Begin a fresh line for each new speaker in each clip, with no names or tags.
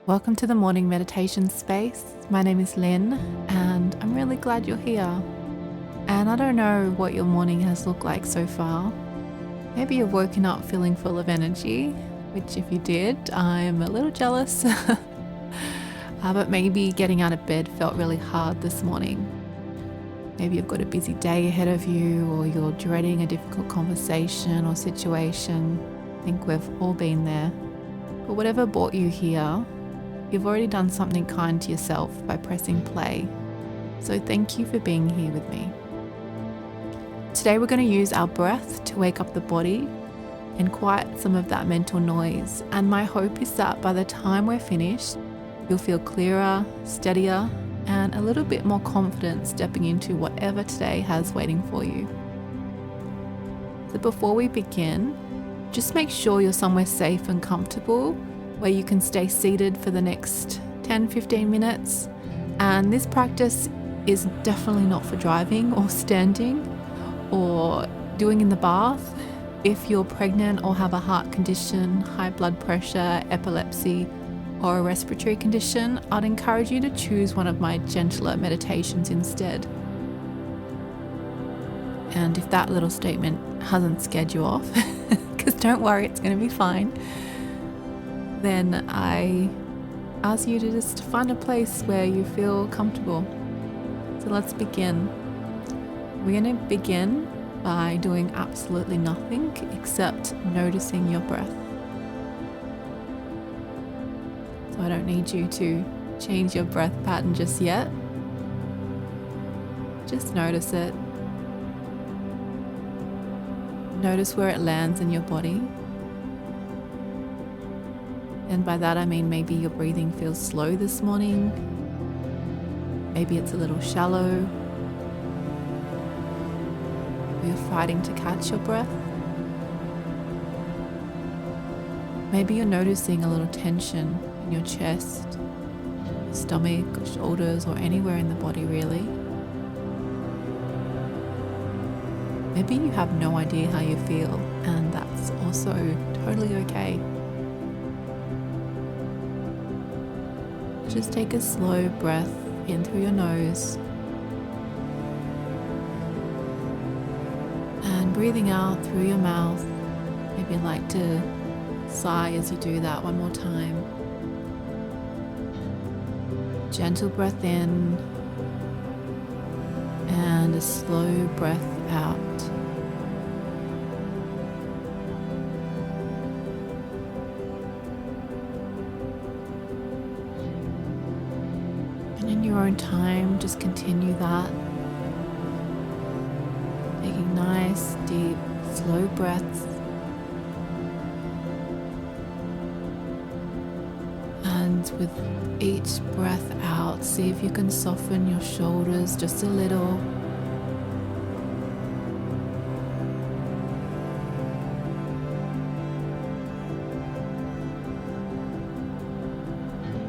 Welcome to the morning meditation space. My name is Lynn and I'm really glad you're here. And I don't know what your morning has looked like so far. Maybe you've woken up feeling full of energy, which if you did, I'm a little jealous. But maybe getting out of bed felt really hard this morning. Maybe you've got a busy day ahead of you, or you're dreading a difficult conversation or situation. I think we've all been there. But whatever brought you here, you've already done something kind to yourself by pressing play. So thank you for being here with me. Today we're going to use our breath to wake up the body and quiet some of that mental noise. And my hope is that by the time we're finished, you'll feel clearer, steadier, and a little bit more confident stepping into whatever today has waiting for you. So before we begin, just make sure you're somewhere safe and comfortable where you can stay seated for the next 10-15 minutes. And this practice is definitely not for driving or standing or doing in the bath. If you're pregnant or have a heart condition, high blood pressure, epilepsy, or a respiratory condition, I'd encourage you to choose one of my gentler meditations instead. And if that little statement hasn't scared you off, because don't worry, it's going to be fine, then I ask you to just find a place where you feel comfortable. So let's begin. We're going to begin by doing absolutely nothing except noticing your breath. So I don't need you to change your breath pattern just yet. Just notice it. Notice where it lands in your body. And by that I mean maybe your breathing feels slow this morning. Maybe it's a little shallow. Or you're fighting to catch your breath. Maybe you're noticing a little tension in your chest, your stomach, or shoulders, or anywhere in the body really. Maybe you have no idea how you feel, and that's also totally okay. Just take a slow breath in through your nose and breathing out through your mouth. Maybe you'd like to sigh as you do that one more time. Gentle breath in and a slow breath out. And in your own time, just continue that. Taking nice, deep, slow breaths. And with each breath out, see if you can soften your shoulders just a little.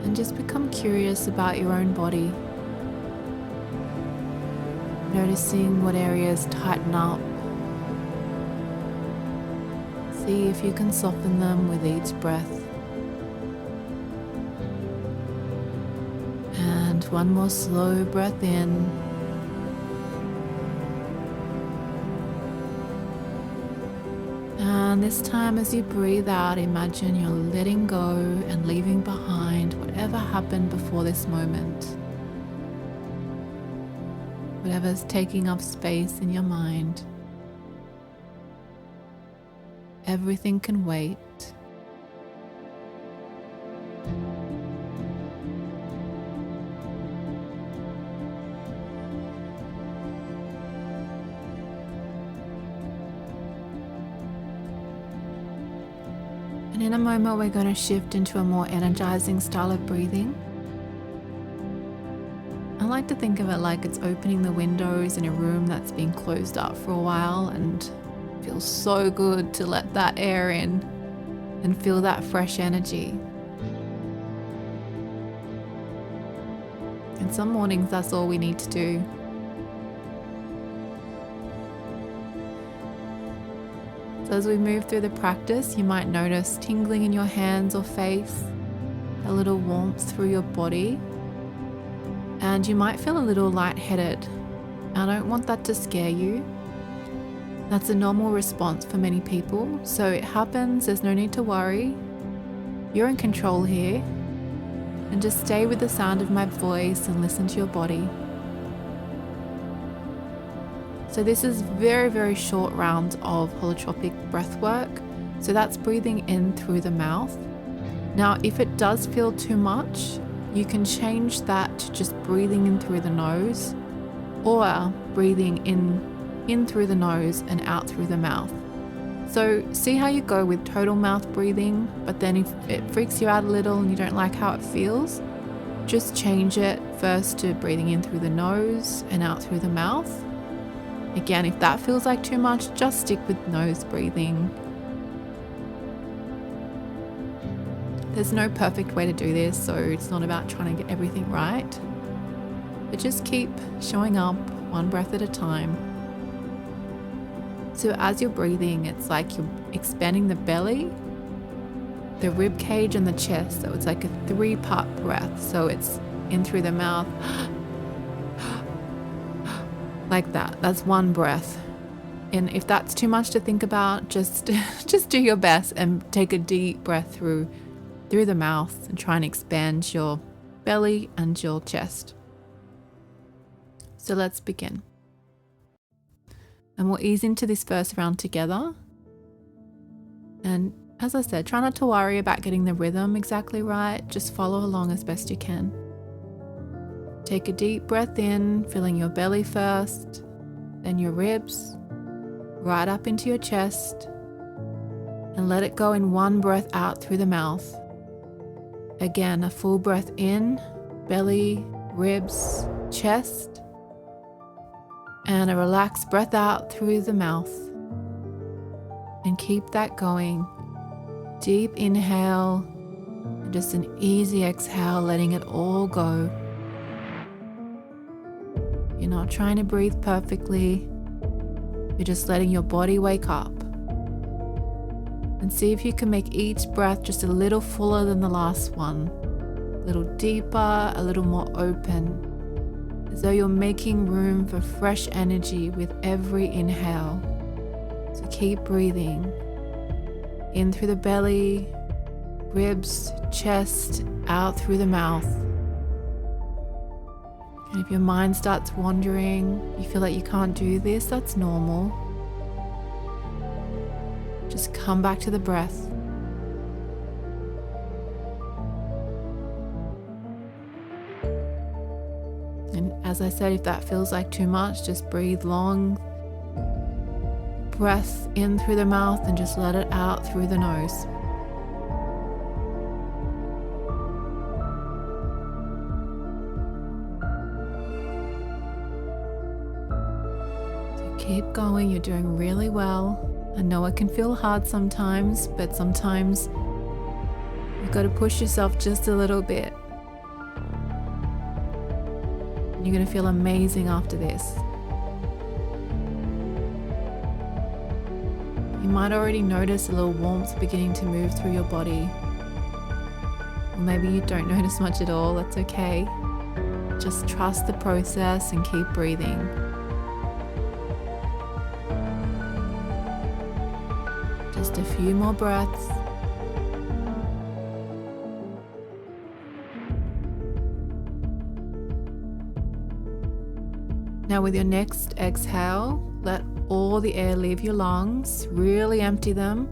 And just become curious about your own body. Noticing what areas tighten up. See if you can soften them with each breath. And one more slow breath in. And this time as you breathe out, imagine you're letting go and leaving behind whatever happened before this moment. Whatever's taking up space in your mind. Everything can wait. And in a moment, we're going to shift into a more energizing style of breathing. I like to think of it like it's opening the windows in a room that's been closed up for a while, and it feels so good to let that air in and feel that fresh energy. And some mornings, that's all we need to do. So as we move through the practice, you might notice tingling in your hands or face, a little warmth through your body, and you might feel a little lightheaded. I don't want that to scare you. That's a normal response for many people, so it happens, there's no need to worry. You're in control here, and just stay with the sound of my voice and listen to your body. So this is very, very short rounds of holotropic breath work. So that's breathing in through the mouth. Now, if it does feel too much, you can change that to just breathing in through the nose, or breathing in through the nose and out through the mouth. So see how you go with total mouth breathing, but then if it freaks you out a little and you don't like how it feels, just change it first to breathing in through the nose and out through the mouth. Again, if that feels like too much, just stick with nose breathing. There's no perfect way to do this, so it's not about trying to get everything right. But just keep showing up one breath at a time. So as you're breathing, it's like you're expanding the belly, the rib cage and the chest. So it's like a 3-part breath. So it's in through the mouth, like that. That's one breath. And if that's too much to think about, just do your best and take a deep breath through the mouth and try and expand your belly and your chest. So let's begin. And we'll ease into this first round together. And as I said, try not to worry about getting the rhythm exactly right. Just follow along as best you can. Take a deep breath in, filling your belly first, then your ribs, right up into your chest, and let it go in one breath out through the mouth. Again, a full breath in, belly, ribs, chest, and a relaxed breath out through the mouth. And keep that going. Deep inhale, and just an easy exhale, letting it all go. You're not trying to breathe perfectly. You're just letting your body wake up. And see if you can make each breath just a little fuller than the last one. A little deeper, a little more open. As though you're making room for fresh energy with every inhale. So keep breathing. In through the belly, ribs, chest, out through the mouth. And if your mind starts wandering, you feel like you can't do this, that's normal. Just come back to the breath. And as I said, if that feels like too much, just breathe long breath in through the mouth and just let it out through the nose. So keep going, you're doing really well. I know it can feel hard sometimes, but sometimes you've got to push yourself just a little bit. You're going to feel amazing after this. You might already notice a little warmth beginning to move through your body. Or maybe you don't notice much at all, that's okay. Just trust the process and keep breathing. Just a few more breaths. Now with your next exhale, let all the air leave your lungs, really empty them,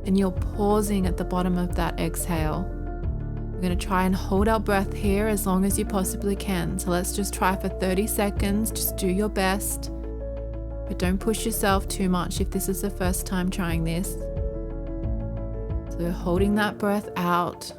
and you're pausing at the bottom of that exhale. We're going to try and hold our breath here as long as you possibly can. So let's just try for 30 seconds, just do your best, but don't push yourself too much if this is the first time trying this. So holding that breath out.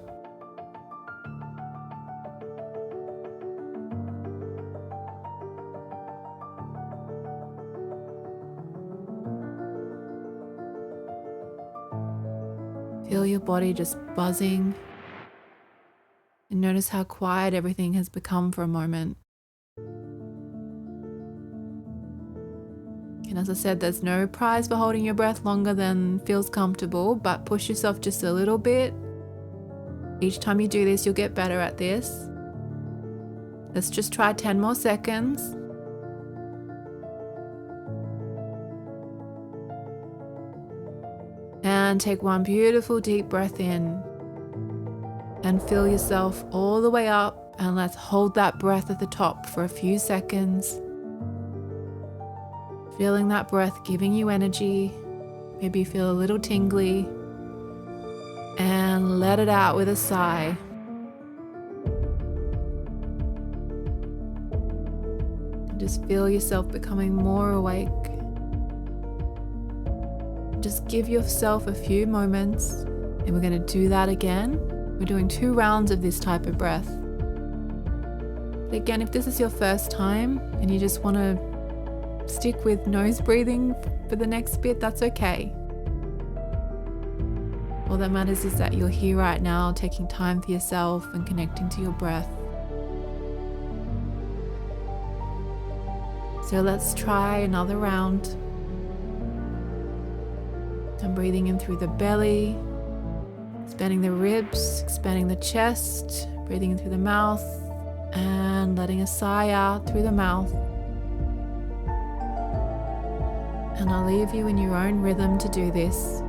Feel your body just buzzing, and notice how quiet everything has become for a moment. And as I said, there's no prize for holding your breath longer than feels comfortable, but push yourself just a little bit Each time you do this, you'll get better at this. Let's just try 10 more seconds. And take one beautiful deep breath in. And fill yourself all the way up, and let's hold that breath at the top for a few seconds. Feeling that breath giving you energy. Maybe you feel a little tingly. And let it out with a sigh. Just feel yourself becoming more awake. Just give yourself a few moments, and we're going to do that again. We're doing 2 rounds of this type of breath. But again, if this is your first time and you just want to stick with nose breathing for the next bit, that's okay. All that matters is that you're here right now, taking time for yourself and connecting to your breath. So let's try another round. I'm breathing in through the belly, expanding the ribs, expanding the chest, breathing in through the mouth, and letting a sigh out through the mouth. And I'll leave you in your own rhythm to do this.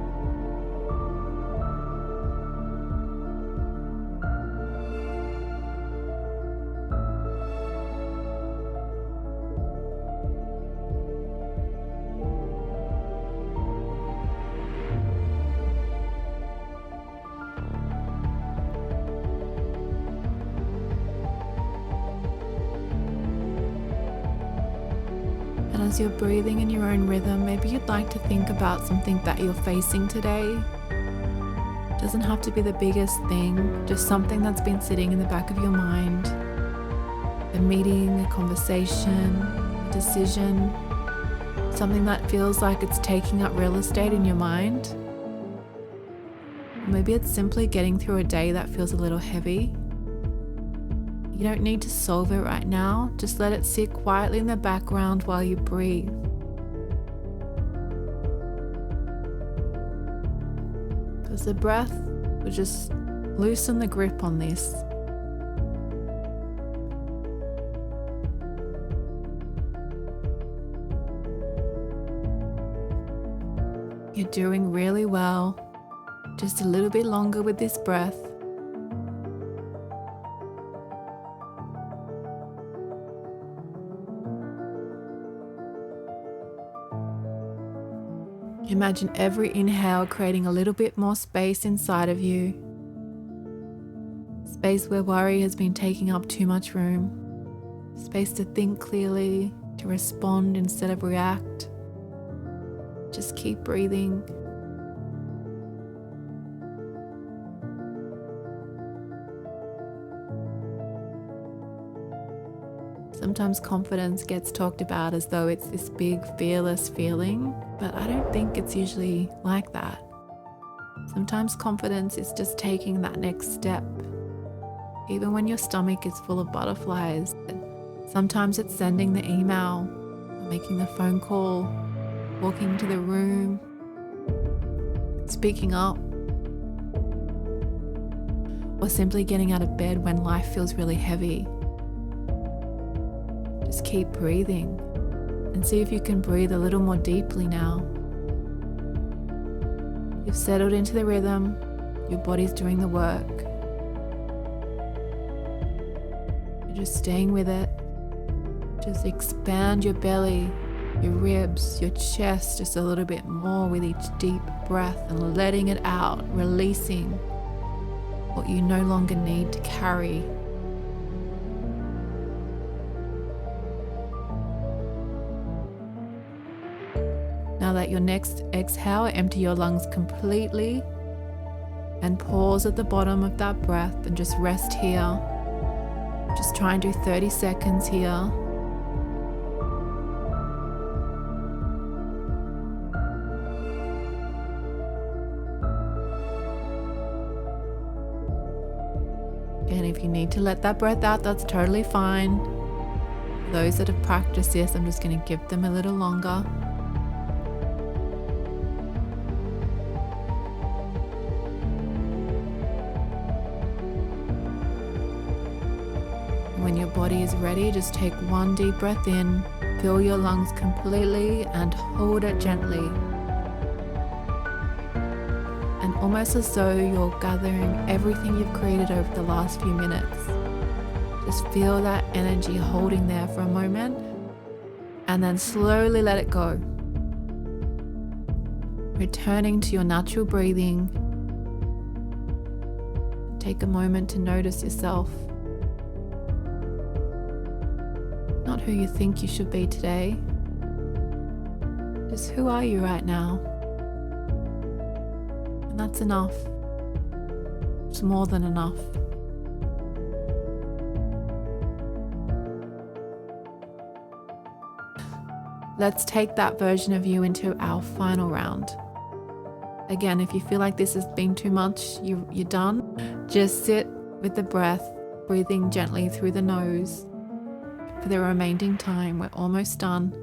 And as you're breathing in your own rhythm, maybe you'd like to think about something that you're facing today. It doesn't have to be the biggest thing, just something that's been sitting in the back of your mind. A meeting, a conversation, a decision, something that feels like it's taking up real estate in your mind. Or maybe it's simply getting through a day that feels a little heavy. You don't need to solve it right now. Just let it sit quietly in the background while you breathe. Because the breath will just loosen the grip on this. You're doing really well. Just a little bit longer with this breath. Imagine every inhale creating a little bit more space inside of you. Space where worry has been taking up too much room. Space to think clearly, to respond instead of react. Just keep breathing. Sometimes confidence gets talked about as though it's this big, fearless feeling, but I don't think it's usually like that. Sometimes confidence is just taking that next step. Even when your stomach is full of butterflies, sometimes it's sending the email, making the phone call, walking into the room, speaking up, or simply getting out of bed when life feels really heavy. Just keep breathing and see if you can breathe a little more deeply now. You've settled into the rhythm, your body's doing the work. You're just staying with it. Just expand your belly, your ribs, your chest just a little bit more with each deep breath and letting it out, releasing what you no longer need to carry. Now let your next exhale empty your lungs completely and pause at the bottom of that breath and just rest here. Just try and do 30 seconds here. And if you need to let that breath out, that's totally fine. For those that have practiced this, I'm just going to give them a little longer. body is ready, just take one deep breath in, fill your lungs completely and hold it gently. And almost as though you're gathering everything you've created over the last few minutes. Just feel that energy holding there for a moment and then slowly let it go. Returning to your natural breathing. Take a moment to notice yourself. Not who you think you should be today. Just who are you right now? And that's enough. It's more than enough. Let's take that version of you into our final round. Again, if you feel like this has been too much, you're done. Just sit with the breath, breathing gently through the nose. For the remaining time, we're almost done.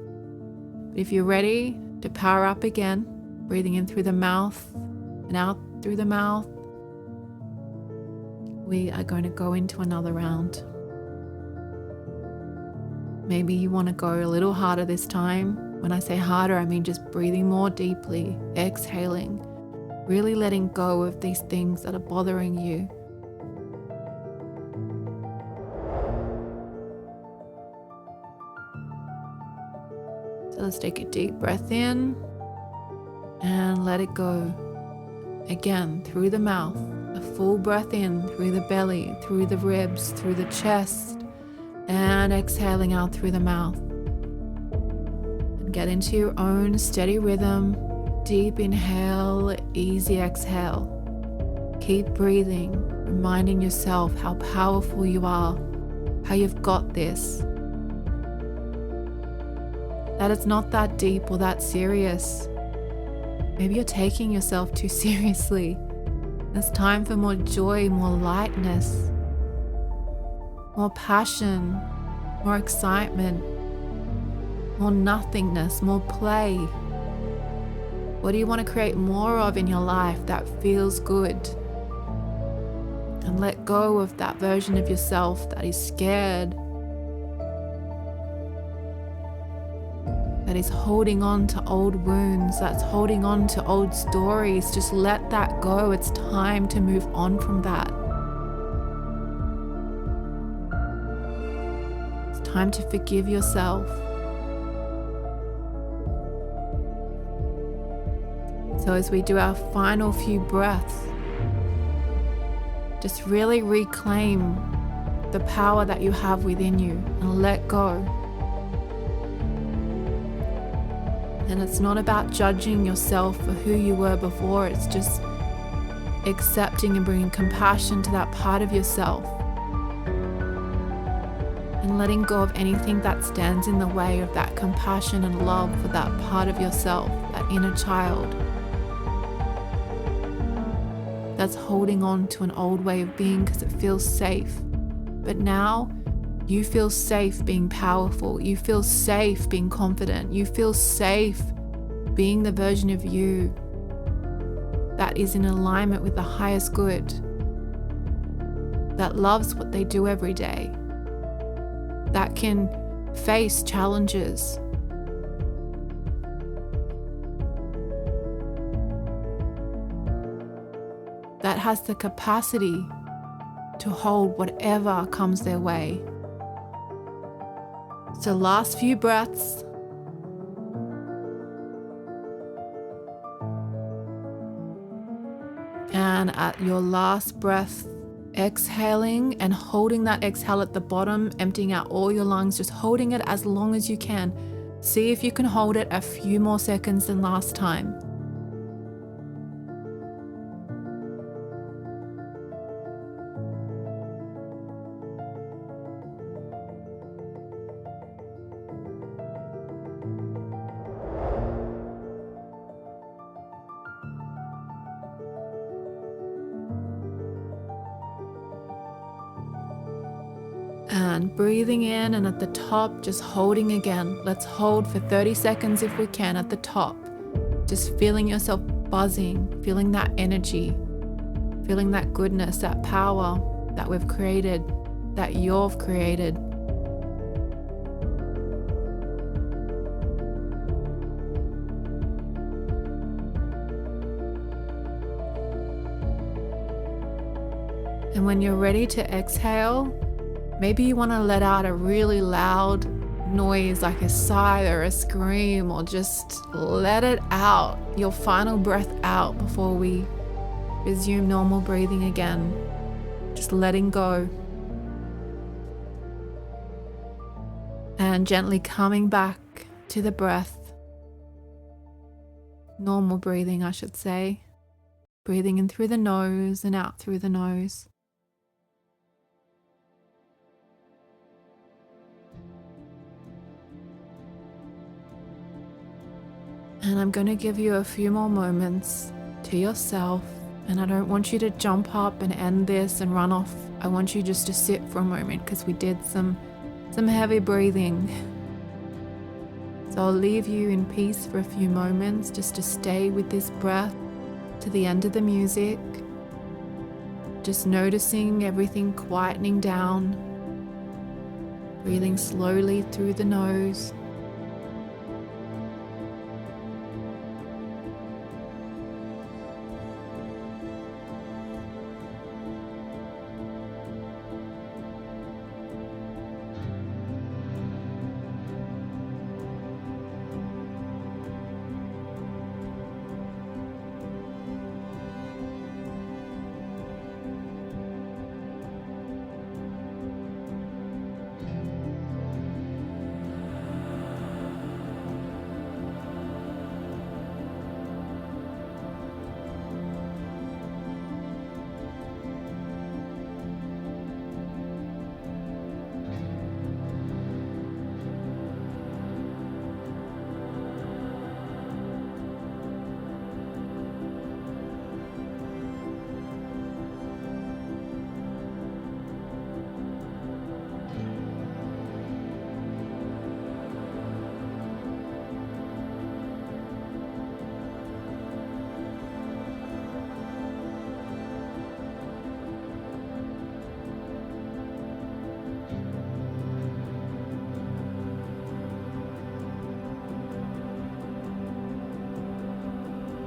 But if you're ready to power up again, breathing in through the mouth and out through the mouth, we are going to go into another round. Maybe you want to go a little harder this time. When I say harder, I mean just breathing more deeply, exhaling, really letting go of these things that are bothering you. So let's take a deep breath in and let it go. Again, through the mouth, a full breath in, through the belly, through the ribs, through the chest, and exhaling out through the mouth. And get into your own steady rhythm. Deep inhale, easy exhale. Keep breathing, reminding yourself how powerful you are, how you've got this. That it's not that deep or that serious. Maybe you're taking yourself too seriously. It's time for more joy, more lightness, more passion, more excitement, more nothingness, more play. What do you want to create more of in your life that feels good? And let go of that version of yourself that is scared, that is holding on to old wounds, that's holding on to old stories. Just let that go. It's time to move on from that. It's time to forgive yourself. So as we do our final few breaths, just really reclaim the power that you have within you and let go. And it's not about judging yourself for who you were before. It's just accepting and bringing compassion to that part of yourself and letting go of anything that stands in the way of that compassion and love for that part of yourself, that inner child that's holding on to an old way of being because it feels safe. But now you feel safe being powerful. You feel safe being confident. You feel safe being the version of you that is in alignment with the highest good, that loves what they do every day, that can face challenges, that has the capacity to hold whatever comes their way. So last few breaths. And at your last breath, exhaling and holding that exhale at the bottom, emptying out all your lungs, just holding it as long as you can. See if you can hold it a few more seconds than last time. And breathing in, and at the top, just holding again. Let's hold for 30 seconds if we can at the top. Just feeling yourself buzzing, feeling that energy, feeling that goodness, that power that we've created, that you've created. And when you're ready to exhale, maybe you want to let out a really loud noise like a sigh or a scream, or just let it out, your final breath out before we resume normal breathing again. Just letting go. And gently coming back to the breath. Normal breathing, I should say. Breathing in through the nose and out through the nose. And I'm going to give you a few more moments to yourself, and I don't want you to jump up and end this and run off. I want you just to sit for a moment because we did some heavy breathing. So I'll leave you in peace for a few moments just to stay with this breath to the end of the music. Just noticing everything quietening down. Breathing slowly through the nose.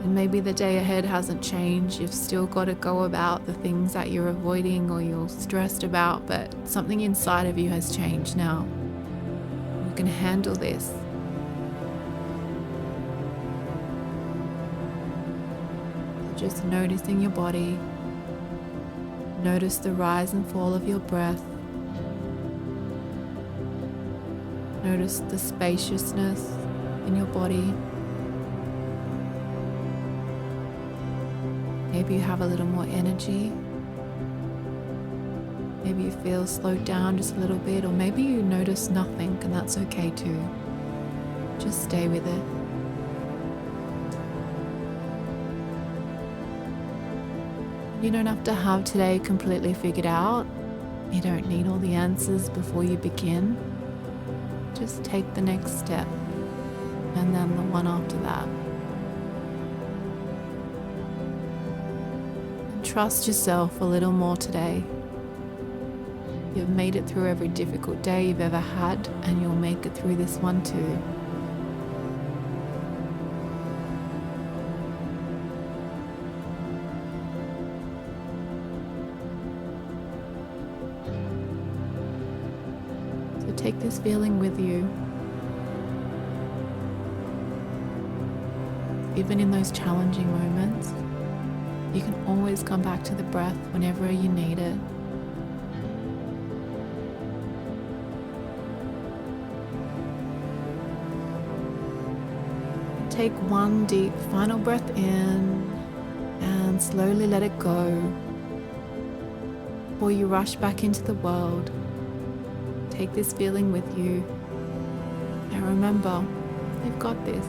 And maybe the day ahead hasn't changed. You've still got to go about the things that you're avoiding or you're stressed about, but something inside of you has changed now. You can handle this. Just noticing your body. Notice the rise and fall of your breath. Notice the spaciousness in your body. Maybe you have a little more energy. Maybe you feel slowed down just a little bit, or maybe you notice nothing, and that's okay too. Just stay with it. You don't have to have today completely figured out. You don't need all the answers before you begin. Just take the next step, and then the one after that. Trust yourself a little more today. You've made it through every difficult day you've ever had, and you'll make it through this one too. So take this feeling with you. Even in those challenging moments, you can always come back to the breath whenever you need it. Take one deep final breath in and slowly let it go before you rush back into the world. Take this feeling with you and remember, you've got this.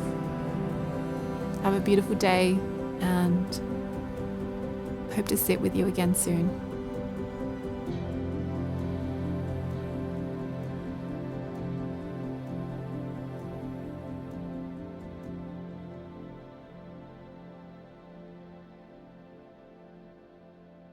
Have a beautiful day, and hope to sit with you again soon.